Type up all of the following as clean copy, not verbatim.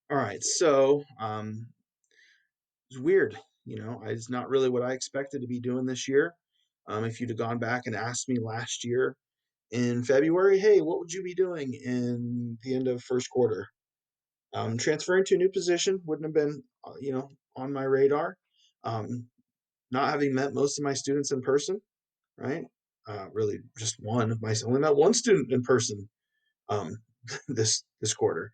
All right, so it's weird. It's not really what I expected to be doing this year. If you'd have gone back and asked me last year in February, hey, what would you be doing in the end of first quarter? Transferring to a new position wouldn't have been, on my radar. Um, Not having met most of my students in person, right? Really, just one of my only met one student in person um, this quarter.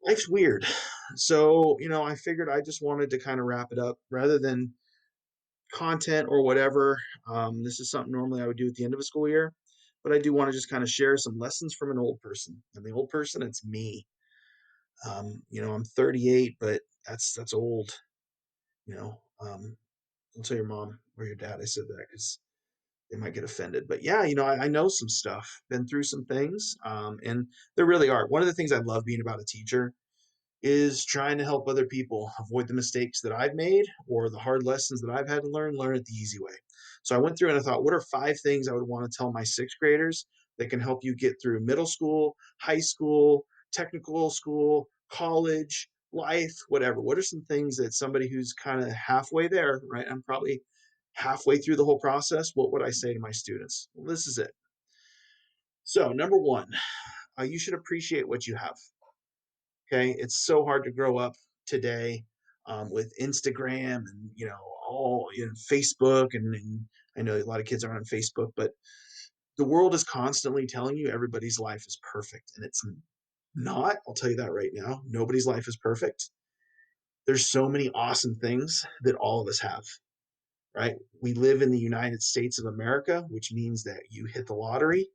Life's weird. So, I figured I just wanted to kind of wrap it up rather than content or whatever. This is something normally I would do at the end of a school year, but I do want to just kind of share some lessons from an old person. And the old person, it's me. I'm 38, but that's old. Don't tell your mom or your dad I said that because they might get offended. But yeah, I know some stuff, been through some things, and there really are. One of the things I love being about a teacher is trying to help other people avoid the mistakes that I've made or the hard lessons that I've had to learn it the easy way. So I went through and I thought, what are 5 things I would want to tell my sixth graders that can help you get through middle school, high school, technical school, college, life, whatever? What are some things that somebody who's kind of halfway there, right? I'm probably halfway through the whole process. What would I say to my students? Well, this is it. So, number one, you should appreciate what you have. Okay, it's so hard to grow up today with Instagram and all Facebook and I know a lot of kids are on Facebook, but the world is constantly telling you everybody's life is perfect, and it's not. I'll tell you that right now. Nobody's life is perfect. There's so many awesome things that all of us have. Right? We live in the United States of America, which means that you hit the lottery.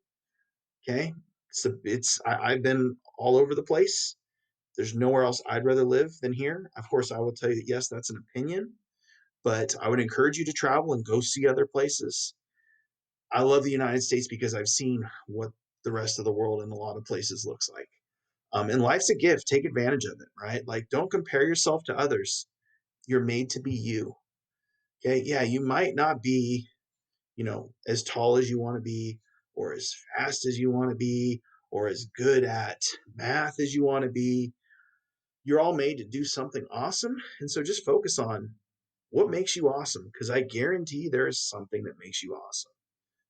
Okay, so I've been all over the place. There's nowhere else I'd rather live than here. Of course, I will tell you that yes, that's an opinion, but I would encourage you to travel and go see other places. I love the United States because I've seen what the rest of the world in a lot of places looks like. And life's a gift. Take advantage of it, right? Like, don't compare yourself to others. You're made to be you. Okay. Yeah, you might not be, as tall as you want to be, or as fast as you want to be, or as good at math as you want to be. You're all made to do something awesome. And so just focus on what makes you awesome, because I guarantee there is something that makes you awesome.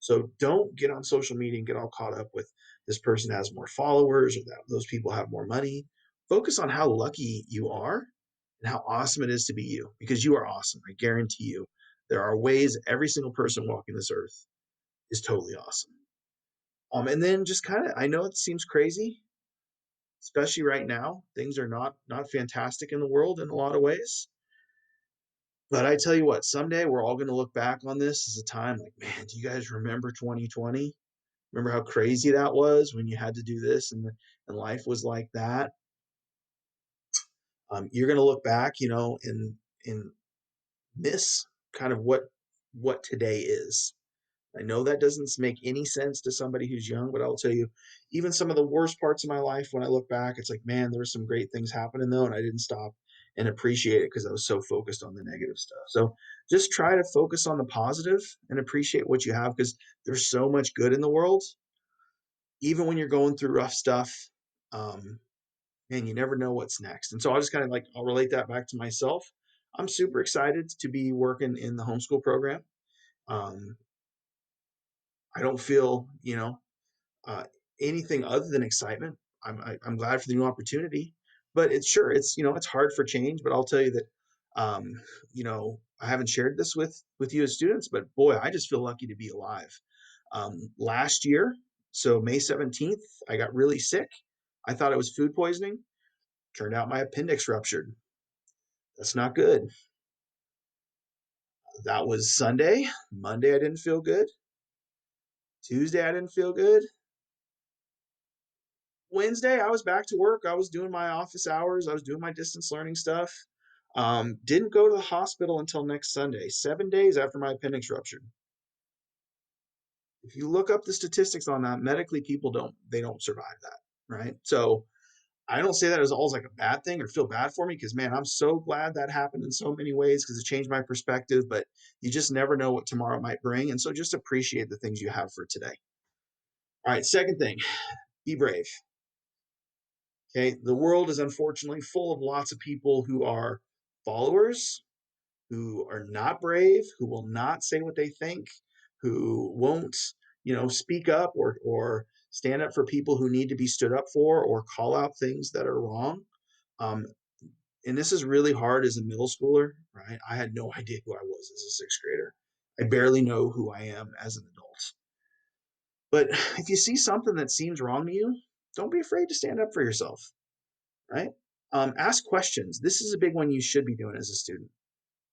So don't get on social media and get all caught up with this person has more followers or that those people have more money. Focus on how lucky you are and how awesome it is to be you, because you are awesome. I guarantee you. There are ways every single person walking this earth is totally awesome. And then just kind of, I know it seems crazy, especially right now. Things are not fantastic in the world in a lot of ways. But I tell you what, someday we're all going to look back on this as a time like, man, do you guys remember 2020? Remember how crazy that was when you had to do this and life was like that? You're going to look back, and miss kind of what today is. I know that doesn't make any sense to somebody who's young, but I'll tell you, even some of the worst parts of my life, when I look back, it's like, man, there were some great things happening though, and I didn't stop and appreciate it because I was so focused on the negative stuff. So just try to focus on the positive and appreciate what you have, because there's so much good in the world, even when you're going through rough stuff. Um, and you never know what's next. And so I'll just kind of like, I'll relate that back to myself. I'm super excited to be working in the homeschool program. Um, I don't feel, uh, anything other than excitement. I'm glad for the new opportunity, but it's hard for change. But I'll tell you that, um, I haven't shared this with you as students, but boy, I just feel lucky to be alive. Last year, so May 17th, I got really sick. I thought it was food poisoning. Turned out my appendix ruptured. That's not good. That was Sunday. Monday, I didn't feel good. Tuesday, I didn't feel good. Wednesday, I was back to work. I was doing my office hours. I was doing my distance learning stuff. Didn't go to the hospital until next Sunday, 7 days after my appendix ruptured. If you look up the statistics on that, medically, people don't survive that, right? So I don't say that as always like a bad thing or feel bad for me, because man, I'm so glad that happened in so many ways because it changed my perspective. But you just never know what tomorrow might bring, and so just appreciate the things you have for today. All right, second thing, be brave. Okay. The world is unfortunately full of lots of people who are followers, who are not brave, who will not say what they think, who won't, speak up or stand up for people who need to be stood up for or call out things that are wrong. Um, and this is really hard as a middle schooler, right? I had no idea who I was as a sixth grader. I barely know who I am as an adult. But if you see something that seems wrong to you, don't be afraid to stand up for yourself, right? Ask questions. This is a big one you should be doing as a student.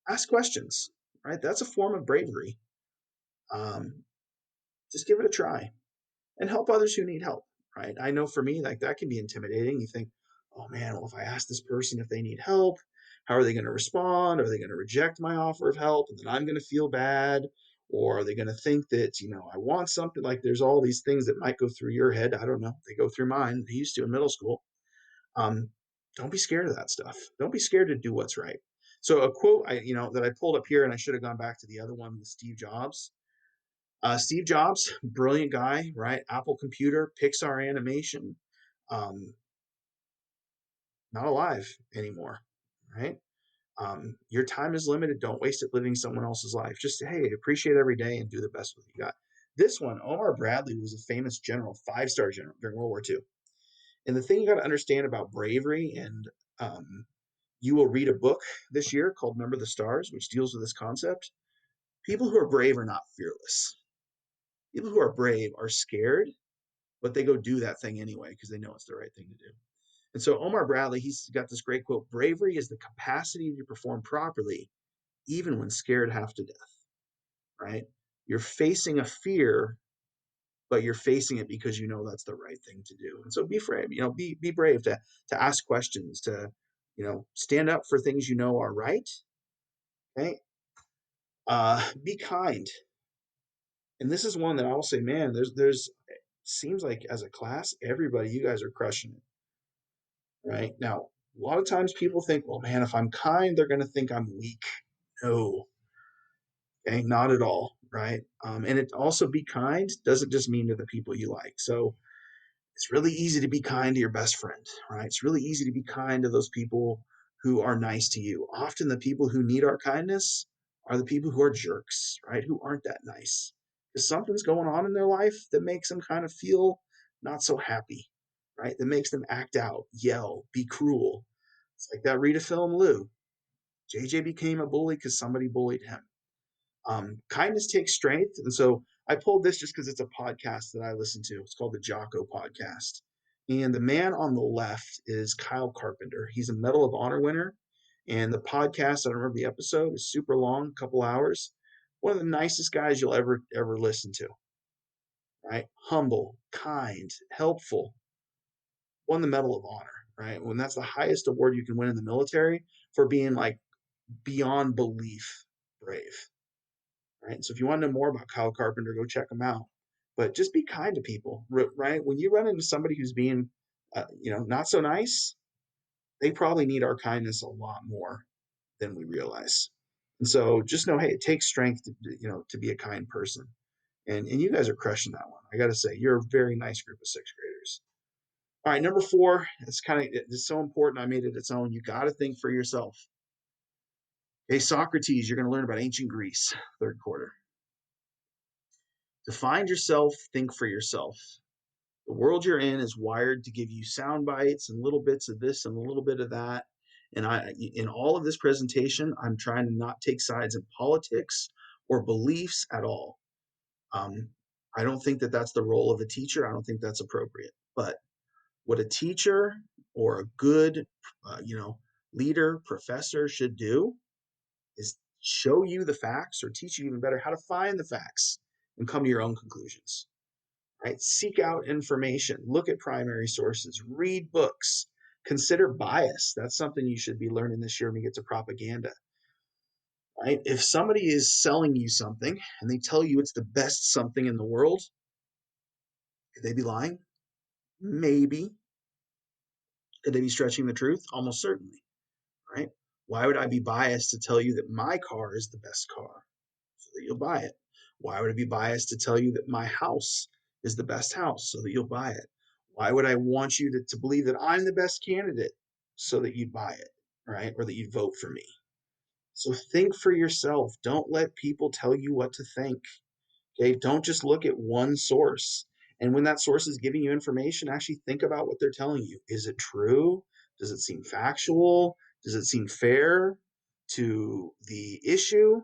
Ask questions, right? That's a form of bravery. Um, just give it a try and help others who need help, right? I know for me, like that can be intimidating. You think, oh man, well, if I ask this person if they need help, how are they going to respond? Are they going to reject my offer of help? And then I'm going to feel bad. Or are they going to think that, I want something? Like there's all these things that might go through your head. I don't know. They go through mine. They used to in middle school. Um, don't be scared of that stuff. Don't be scared to do what's right. So a quote that I pulled up here, and I should have gone back to the other one with Steve Jobs. Steve Jobs, brilliant guy, right? Apple Computer, Pixar Animation, um, not alive anymore, right? Your time is limited. Don't waste it living someone else's life. Just hey, appreciate every day and do the best with what you got. This one, Omar Bradley was a famous general, 5-star general during World War II. And the thing you got to understand about bravery, and um, you will read a book this year called Remember the Stars, which deals with this concept. People who are brave are not fearless. People who are brave are scared, but they go do that thing anyway because they know it's the right thing to do. And so Omar Bradley, he's got this great quote: bravery is the capacity to perform properly, even when scared half to death, right? You're facing a fear, but you're facing it because you know that's the right thing to do. And so be brave, be brave to ask questions, to, stand up for things you know are right. Okay. Be kind. And this is one that I'll say, man, there's seems like as a class, everybody, you guys are crushing it. Right now, a lot of times people think, well, man, if I'm kind, they're going to think I'm weak. No, okay, not at all. Right. And it also, be kind doesn't just mean to the people you like. So it's really easy to be kind to your best friend, right? It's really easy to be kind to those people who are nice to you. Often the people who need our kindness are the people who are jerks, right? Who aren't that nice. Because something's going on in their life that makes them kind of feel not so happy, right? That makes them act out, yell, be cruel. It's like that Rita film Lou. JJ became a bully because somebody bullied him. Kindness takes strength. And so I pulled this just because it's a podcast that I listen to. It's called the Jocko Podcast. And the man on the left is Kyle Carpenter. He's a Medal of Honor winner. And the podcast, I don't remember the episode, is super long, a couple hours. One of the nicest guys you'll ever listen to, right? Humble, kind, helpful, won the Medal of Honor, right? When that's the highest award you can win in the military for being like beyond belief brave. Right. So if you want to know more about Kyle Carpenter, go check him out. But just be kind to people, right? When you run into somebody who's being, not so nice, they probably need our kindness a lot more than we realize. And so just know, hey, it takes strength to be a kind person. And you guys are crushing that one. I got to say, you're a very nice group of sixth graders. All right, number 4, it's so important. I made it its own. You got to think for yourself. Hey, Socrates, you're going to learn about ancient Greece, third quarter. To find yourself, think for yourself. The world you're in is wired to give you sound bites and little bits of this and a little bit of that. And in all of this presentation, I'm trying to not take sides in politics or beliefs at all. Um, I don't think that that's the role of a teacher. I don't think that's appropriate. But what a teacher or a good, leader, professor should do is show you the facts, or teach you even better how to find the facts and come to your own conclusions. Right? Seek out information, look at primary sources, read books, consider bias. That's something you should be learning this year when you get to propaganda. Right? If somebody is selling you something and they tell you it's the best something in the world, could they be lying? Maybe. Could they be stretching the truth? Almost certainly. Right? Why would I be biased to tell you that my car is the best car so that you'll buy it? Why would I be biased to tell you that my house is the best house so that you'll buy it? Why would I want you to believe that I'm the best candidate so that you'd buy it, right? Or that you'd vote for me? So think for yourself. Don't let people tell you what to think. Okay. Don't just look at one source. And when that source is giving you information, actually think about what they're telling you. Is it true? Does it seem factual? Does it seem fair to the issue?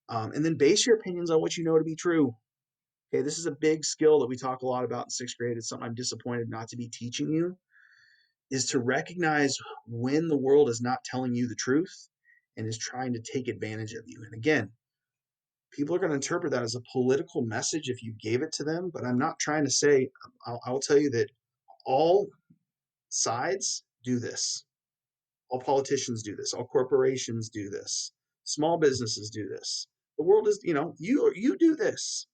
And then base your opinions on what you know to be true. Okay, this is a big skill that we talk a lot about in sixth grade. It's something I'm disappointed not to be teaching you, is to recognize when the world is not telling you the truth and is trying to take advantage of you. And again, people are going to interpret that as a political message if you gave it to them, but I'm not trying to say, I'll tell you that all sides do this. All politicians do this. All corporations do this. Small businesses do this. The world is, you do this.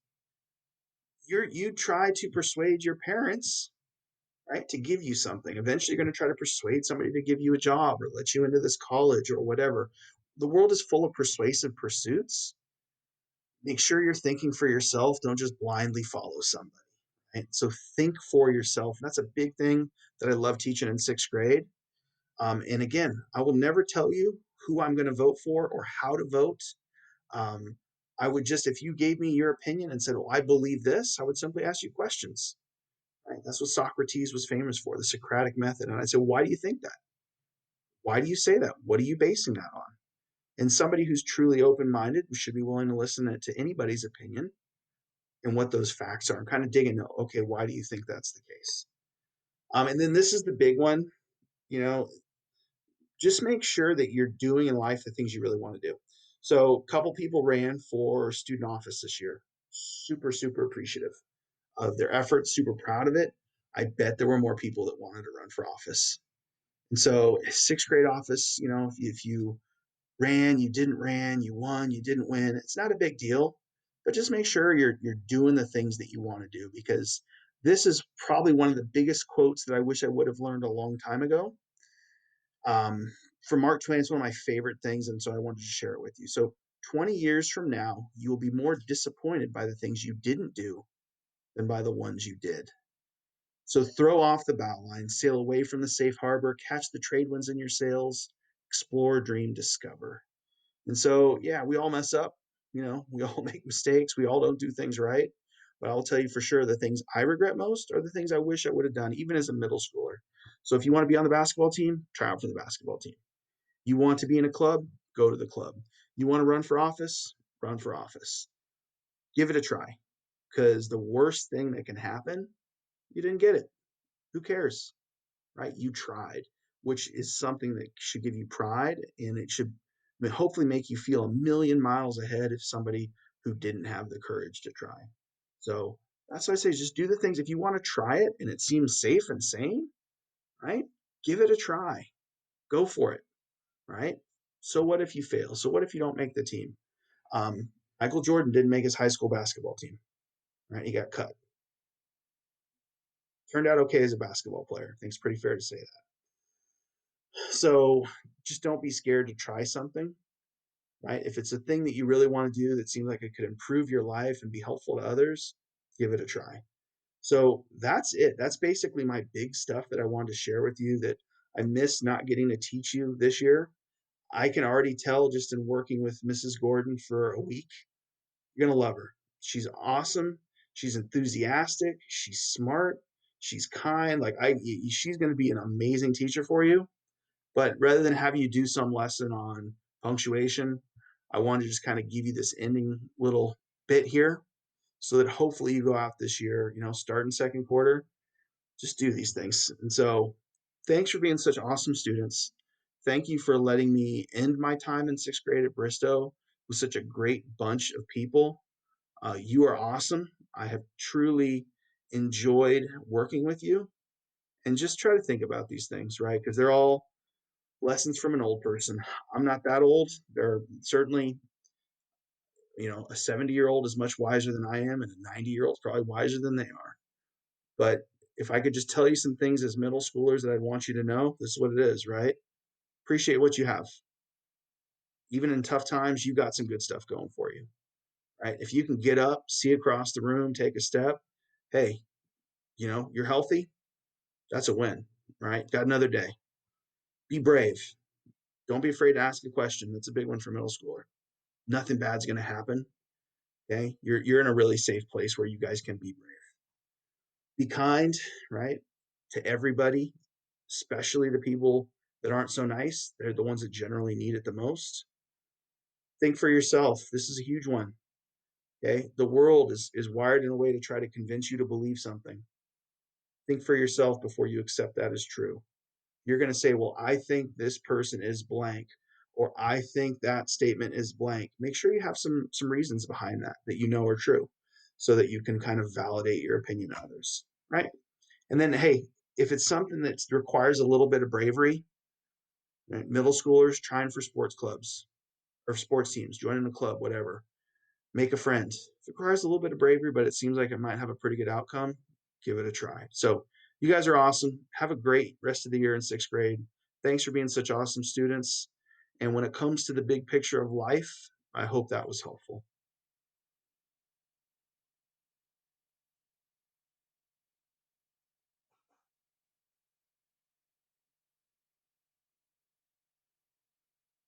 You try to persuade your parents, right, to give you something. Eventually, you're going to try to persuade somebody to give you a job or let you into this college or whatever. The world is full of persuasive pursuits. Make sure you're thinking for yourself. Don't just blindly follow somebody. Right? So think for yourself. And that's a big thing that I love teaching in sixth grade. And again, I will never tell you who I'm going to vote for or how to vote. Um, I would just, if you gave me your opinion and said, well, I believe this, I would simply ask you questions. Right? That's what Socrates was famous for, the Socratic method. And I said, why do you think that? Why do you say that? What are you basing that on? And somebody who's truly open minded should be willing to listen to anybody's opinion and what those facts are and kind of dig into, okay, why do you think that's the case? And then this is the big one, you know, just make sure that you're doing in life the things you really want to do. So a couple people ran for student office this year. Super, super appreciative of their efforts, super proud of it. I bet there were more people that wanted to run for office. And so sixth grade office, if you ran, you didn't ran, you won, you didn't win, it's not a big deal. But just make sure you're doing the things that you want to do, because this is probably one of the biggest quotes that I wish I would have learned a long time ago. Um, from Mark Twain, it's one of my favorite things, and so I wanted to share it with you. So 20 years from now, you will be more disappointed by the things you didn't do than by the ones you did. So throw off the bow line, sail away from the safe harbor, catch the trade winds in your sails, explore, dream, discover. And so, yeah, we all mess up. We all make mistakes. We all don't do things right. But I'll tell you for sure, the things I regret most are the things I wish I would have done, even as a middle schooler. So if you want to be on the basketball team, try out for the basketball team. You want to be in a club, go to the club. You want to run for office, run for office. Give it a try, because the worst thing that can happen, you didn't get it. Who cares? Right? You tried, which is something that should give you pride, and it should hopefully make you feel a million miles ahead of somebody who didn't have the courage to try. So that's why I say, just do the things. If you want to try it and it seems safe and sane, right? Give it a try. Go for it, right? So what if you fail? So what if you don't make the team? Um, Michael Jordan didn't make his high school basketball team, right? He got cut. Turned out okay as a basketball player. I think it's pretty fair to say that. So just don't be scared to try something, right? If it's a thing that you really want to do that seems like it could improve your life and be helpful to others, give it a try. So that's it. That's basically my big stuff that I wanted to share with you that I missed not getting to teach you this year. I can already tell just in working with Mrs. Gordon for a week, you're going to love her. She's awesome. She's enthusiastic. She's smart. She's kind. She's going to be an amazing teacher for you. But rather than having you do some lesson on punctuation, I wanted to just kind of give you this ending little bit here so that hopefully you go out this year, start in second quarter, just do these things. And so thanks for being such awesome students. Thank you for letting me end my time in sixth grade at Bristow with such a great bunch of people. You are awesome. I have truly enjoyed working with you, and just try to think about these things, right? Because they're all lessons from an old person. I'm not that old. They're certainly, a 70-year-old is much wiser than I am, and a 90-year-old is probably wiser than they are. But if I could just tell you some things as middle schoolers that I'd want you to know, this is what it is, right? Appreciate what you have. Even in tough times, you got some good stuff going for you, right? If you can get up, see across the room, take a step, hey, you're healthy, That's a win, right? Got another day. Be brave. Don't be afraid to ask a question. That's a big one for middle schooler. Nothing bad's going to happen. Okay. You're in a really safe place where you guys can be brave. Be kind, right? To everybody, especially the people that aren't so nice. They're the ones that generally need it the most. Think for yourself. This is a huge one. Okay. The world is wired in a way to try to convince you to believe something. Think for yourself before you accept that as true. You're going to say, well, I think this person is blank, or I think that statement is blank. Make sure you have some reasons behind that you know are true, so that you can kind of validate your opinion to others, right? And then, hey, if it's something that requires a little bit of bravery, right, middle schoolers trying for sports clubs or sports teams, joining a club, whatever, make a friend. If it requires a little bit of bravery, but it seems like it might have a pretty good outcome, give it a try. So you guys are awesome. Have a great rest of the year in sixth grade. Thanks for being such awesome students. And when it comes to the big picture of life, I hope that was helpful.